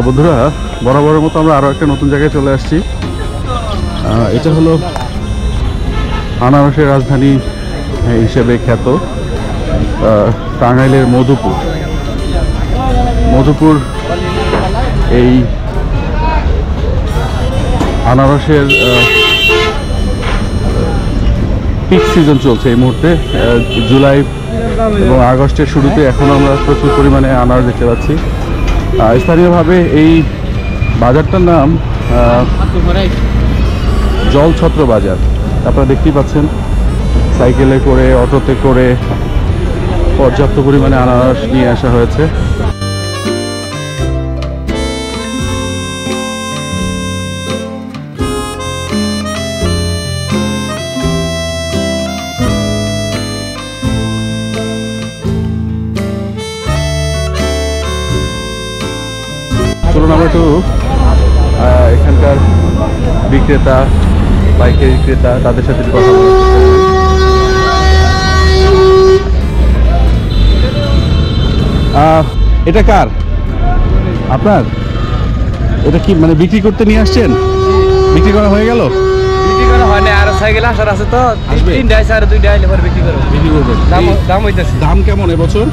বন্ধুরা, বরাবরের মতো আমরা আরও একটা নতুন জায়গায় চলে আসছি। এটা হলো আনারসের রাজধানী হিসেবে খ্যাত টাঙ্গাইলের মধুপুর। এই আনারসের পিক সিজন চলছে এই মুহূর্তে, জুলাই এবং আগস্টের শুরুতে। এখনও আমরা প্রচুর পরিমাণে আনারস দেখতে পাচ্ছি। স্থানীয়ভাবে এই বাজারটার নাম জলছত্র বাজার। আপনারা দেখতেই পাচ্ছেন, সাইকেলে করে, অটোতে করে পর্যাপ্ত পরিমাণে আনারস নিয়ে আসা হয়েছে। চলুন আমরা একটু এখানকার বিক্রেতা, পাইকারি ক্রেতা, তাদের সাথে কথা বলতে। এটা কার? আপনার? এটা কি মানে বিক্রি করতে নিয়ে আসছেন? বিক্রি করা হয়ে গেল? বিক্রি করা হয় না, আর সাইকেল আসার আছে তো, তিনটা আছে আর দুইটা আইলে পরে বিক্রি করবো। বিক্রি করবেন? দাম হইতেছে। দাম কেমন এবছর?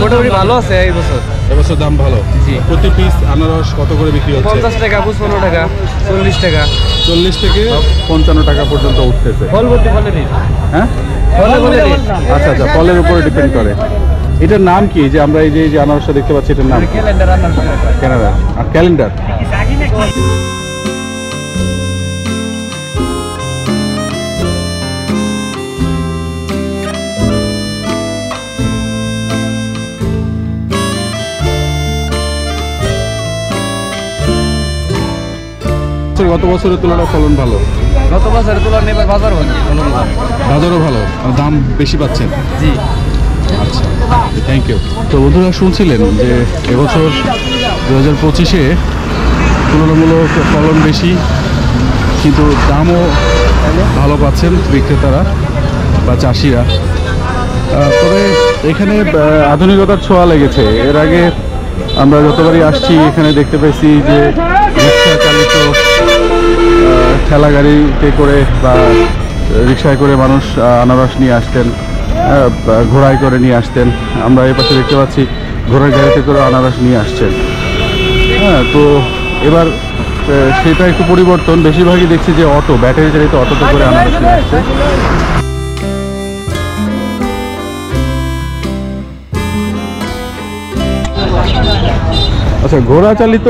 মোটামুটি ভালো আছে এই বছর। এবছর দাম ভালো। জি। প্রতি পিস আনারস কত করে বিক্রি হচ্ছে? 50 টাকা, 55 টাকা, 40 টাকা, 40 থেকে 55 টাকা পর্যন্ত উঠতেছে। ফল ভর্তি ফলের রেট। হ্যাঁ, আচ্ছা আচ্ছা, ফলের উপরে ডিপেন্ড করে। এটার নাম কি যে আমরা এই যে আনারসটা দেখতে পাচ্ছি, এটার নাম? ক্যালেন্ডার আনারস। ক্যানাডা আর ক্যালেন্ডার। গত বছরের তুলনায় ফলন ভালো? গত বছরের তুলনায় এবার বাজার ভালো। বাজারও ভালো, দাম বেশি পাচ্ছেন? জি। আচ্ছা, থ্যাংক ইউ। তো বন্ধুরা, শুনছিলেন যে এবছর 2025-এ তুলনামূলক ফলন বেশি, কিন্তু দামও ভালো পাচ্ছেন বিক্রেতারা বা চাষিরা। তবে এখানে আধুনিকতার ছোঁয়া লেগেছে। এর আগে আমরা যতবারই আসছি এখানে দেখতে পেয়েছি যে রিক্সা চালিত ঠেলা গাড়িতে করে বা রিক্সায় করে মানুষ আনারস নিয়ে আসতেন, ঘোড়ায় করে নিয়ে আসতেন। আমরা এই পাশে দেখতে পাচ্ছি ঘোড়ার গাড়িতে করে আনারস নিয়ে আসছেন। হ্যাঁ, তো এবার সেটা একটু পরিবর্তন। বেশিরভাগই দেখছি যে অটো, ব্যাটারি চালিত অটোতে করে আনারস নিয়ে আসছে। আচ্ছা, ঘোড়া চালিত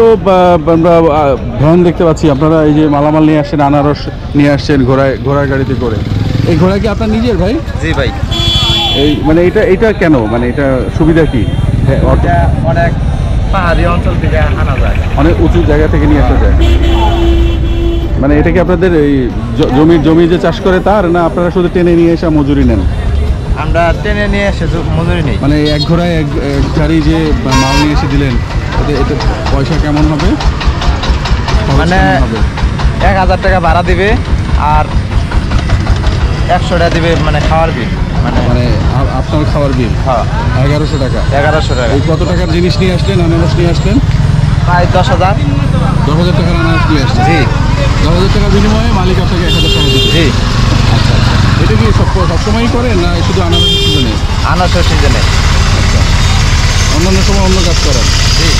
আমরা ভ্যান দেখতে পাচ্ছি। আপনারা এই যে মালামাল নিয়ে আসছেন, আনারস নিয়ে আসছেন ঘোড়ার গাড়িতে করে। এই ঘোড়া কি আপনার নিজের ভাই? জি ভাই। এই মানে এটা কেন, মানে এটা সুবিধা কি? হ্যাঁ, অনেক পাহাড়ি অঞ্চল থেকে আনা যায়, অনেক উঁচু জায়গা থেকে নিয়ে আসা যায়। মানে এটা কি আপনাদের এই জমি যে চাষ করে তার, না আপনারা শুধু টেনে নিয়ে এসে মজুরি নেন? আমরা টেনে নিয়ে এসে মজুরি নেই। মানে এক ঘোড়ায় এক গাড়ি যে মাল নিয়ে এসে দিলেন, এটা পয়সা কেমন হবে? মানে 1000 টাকা ভাড়া দিবে আর 100 টাকা দিবে মানে খাওয়ার বিল। মানে আপনার খাওয়ার বিল? হ্যাঁ, 1100 টাকা। 1100 টাকা। এই কত টাকার জিনিস নিয়ে আসলেন, আনারস নিয়ে আসলেন? প্রায় 10,000। 10,000 টাকার আনারস নিয়ে আসছেন? জি। 10,000 টাকার বিনিময়ে মালিক আপনাকে 1000 টাকা দিবে? জি। আচ্ছা আচ্ছা, এটা কি সবসময়ই করেন না শুধু আনারসের সিজনে? আনারসের সিজনে। আচ্ছা, অন্যান্য সময় অন্য কাজ করেন? জি।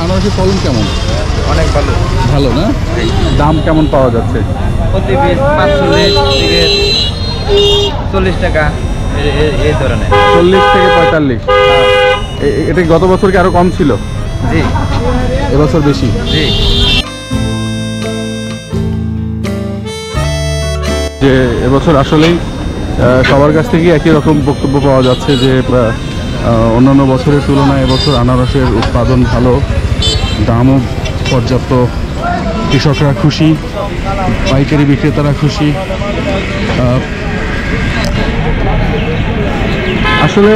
আনারসের ফলন কেমন? অনেক ভালো। ভালো না? দাম কেমন পাওয়া যাচ্ছে? প্রতি পিস 45 থেকে 40 টাকা এই ধরনের। 40 থেকে 45? এটা গত বছর কি আরো কম ছিল? জি। এবছর বেশি? জি। যে এবছর আসলেই সবার কাছ থেকে একই রকম বক্তব্য পাওয়া যাচ্ছে যে অন্যান্য বছরের তুলনায় এবছর আনারসের উৎপাদন ভালো, দামও পর্যাপ্ত, কৃষকরা খুশি, পাইকারি বিক্রেতারা খুশি। আসলে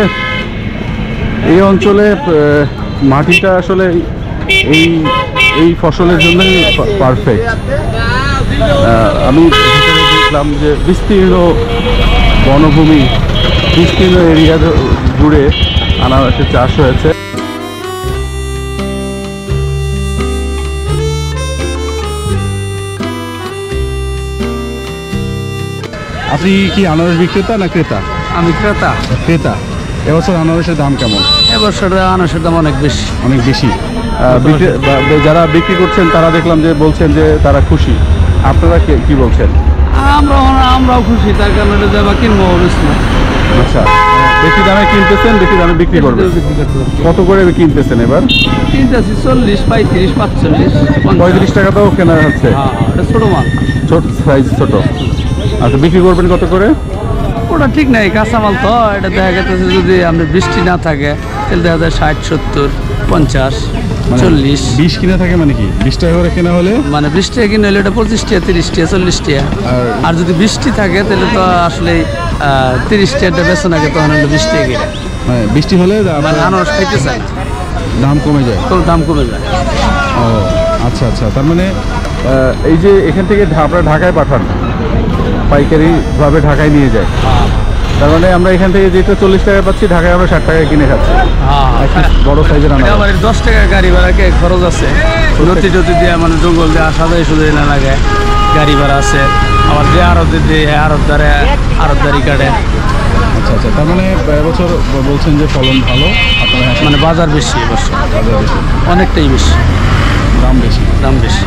এই অঞ্চলে মাটিটা আসলে এই ফসলের জন্যই পারফেক্ট। আমি ভিতরে দেখলাম যে বিস্তীর্ণ বনভূমি, বিস্তীর্ণ এরিয়া জুড়ে আনারসের চাষ হয়েছে। আপনি কি আনারস বিক্রেতা না ক্রেতা? আমি ক্রেতা। ক্রেতা। এবছর আনারসের দাম কেমন? এবছর আনারসের দাম অনেক বেশি। অনেক বেশি। যারা বিক্রি করছেন তারা দেখলাম যে বলছেন যে তারা খুশি, আপনারা কি বলছেন? আমরাও খুশি, তার কারণে এটা যাবা কিনবো না। আচ্ছা, বেশি দামে কিনতেছেন, বেশি দামে বিক্রি করবেন। কত করে কিনতেছেন এবার? কিনতেছি 40, 35, 45, 35 টাকাতেও কেনা হচ্ছে। এটা ছোট মাল, ছোট সাইজ, ছোট। আচ্ছা, বিক্রি করবেন কত করে? ওটা ঠিক নাই, কাঁচামাল তো। এটা দেখা গেছে যদি আমরা বৃষ্টি না থাকে তাহলে দেখা যায় 60, 70, 50, 40। 20 কিনা থাকে মানে কি? 20 টাকা করে কেনা হলে মানে 20 টাকা কিনে হলে এটা 25 টাকা, 30 টাকা, 40 টাকা। আর যদি বৃষ্টি থাকে তাহলে তো আসলে 30 টাকাটা বেচা নাকি, তখন হলো 20 টাকা কিনে। মানে বৃষ্টি হলে মানে আনারস খাইতে চাই, দাম কমে যায়। দাম কমে যায়। ও আচ্ছা আচ্ছা, তার মানে এই যে এখান থেকে আপনারা ঢাকায় পাঠান, পাইকারিভাবে ঢাকায় নিয়ে যায়, তার মানে আমরা এখান থেকে যেটা 40 টাকা পাচ্ছি, ঢাকায় আমরা 60 টাকায় কিনে খাচ্ছি। বড় সাইজের আনারস। আবার 10 টাকা গাড়ি ভাড়াকে খরচ আছে, নথি টতি দিয়ে মানে জঙ্গল দিয়ে আসা যায়, শুধু না লাগে, গাড়ি ভাড়া আছে। আবার যে আড়তে দিয়ে আড়তদারি কাটে। আচ্ছা আচ্ছা, তার মানে এবছর বলছেন যে ফলন ভালো, আপনারা মানে বাজার বেশি এবছর, বাজার বেশি, অনেকটাই বেশি, দাম বেশি। দাম বেশি।